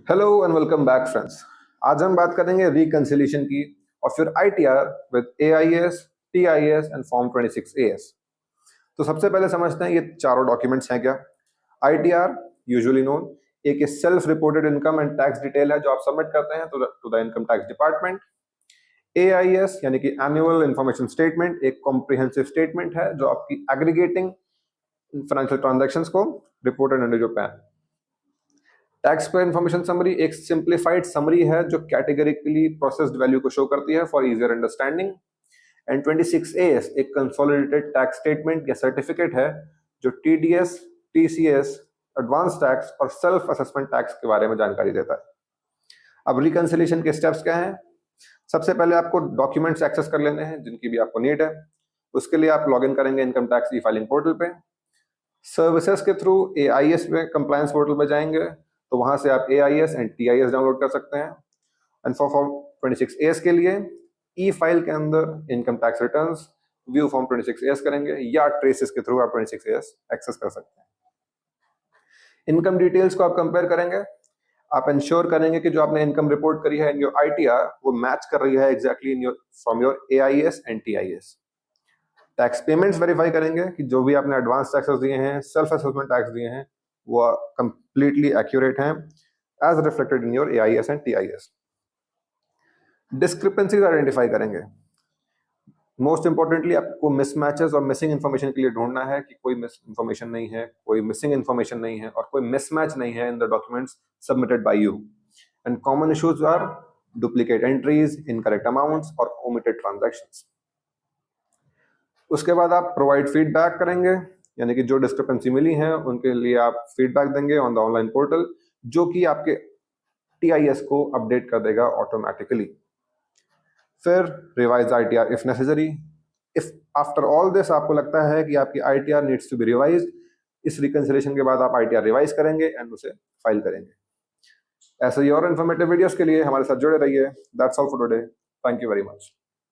Hello and welcome back friends. आज हम बात करेंगे रिकंसिलिएशन की of your ITR with AIS, TIS and form 26AS। तो सबसे पहले समझते हैं ये चारों डॉक्यूमेंट्स हैं क्या। आईटीआर यूजुअली नोन एक self reported income and tax detail है जो आप सबमिट करते हैं to the income tax department. AIS यानी कि एनुअल इंफॉर्मेशन स्टेटमेंट एक कॉम्प्रिहेंसिव स्टेटमेंट है जो आपकी एग्रीगेटिंग फाइनेंशियल ट्रांजैक्शंस को reported under your PAN. Tax payer information summary एक सिंप्लीफाइड समरी है जो कैटेगरिकली प्रोसेस्ड वैल्यू को शो करती है for easier understanding. And 26AS एक कंसोलिडेटेड टैक्स स्टेटमेंट या सर्टिफिकेट है जो टीडीएस, टीसीएस, एडवांस टैक्स और सेल्फ असेसमेंट टैक्स के बारे में जानकारी देता है। अब रिकंसिलिएशन के स्टेप्स क्या हैं? सबसे पहले आपको डॉक्यूमेंट्स एक्सेस कर लेने हैं जिनकी भी आपको नीड है। उसके लिए आप लॉगिन करेंगे income tax e filing portal पे। सर्विसेज के थ्रू एआईएस में कंप्लायंस पोर्टल पे जाएंगे तो वहां से आप एआईएस एंड टीआईएस डाउनलोड कर सकते हैं। एंड फॉर फॉर्म 26AS के लिए ई फाइल के अंदर income tax returns view form 26AS करेंगे या ट्रेसेस के थ्रू आप 26AS एक्सेस कर सकते हैं। इनकम डिटेल्स को आप कंपेयर करेंगे। आप इंश्योर करेंगे कि जो आपने इनकम रिपोर्ट करी है इन योर आईटीआर वो मैच कर रही है exactly in your from your AIS and TIS. Tax payments verify करेंगे कि जो भी आपने एडवांस टैक्सेस दिए हैं, सेल्फ असेसमेंट टैक्स दिए हैं, वो कंप्लीटली एक्यूरेट हैं as reflected in your AIS and TIS. Discrepancies identify करेंगे। मोस्ट इंपॉर्टेंटली आपको मिसमैचेस और मिसिंग इन्फॉर्मेशन के लिए ढूंढना है कि कोई मिस इन्फॉर्मेशन नहीं है, कोई मिसिंग इन्फॉर्मेशन नहीं है और कोई मिसमैच नहीं है in the documents submitted by you. And common issues are duplicate entries, incorrect amounts और ओमिटेड ट्रांजैक्शंस। उसके बाद आप प्रोवाइड फीडबैक करेंगे, यानी कि जो डिस्क्रिपेंसी मिली है उनके लिए आप फीडबैक देंगे ऑन द ऑनलाइन पोर्टल जो कि आपके टीआईएस को अपडेट कर देगा ऑटोमेटिकली। फिर revise ITR if necessary. If after all this आपको लगता है कि आपकी ITR needs to be revise, इस रिकंसिलिएशन के बाद आप आईटीआर रिवाइज करेंगे एंड उसे फाइल करेंगे। ऐसे ही और इन्फॉर्मेटिव वीडियोस के लिए हमारे साथ जुड़े रहिए। That's all for today. Thank you very much.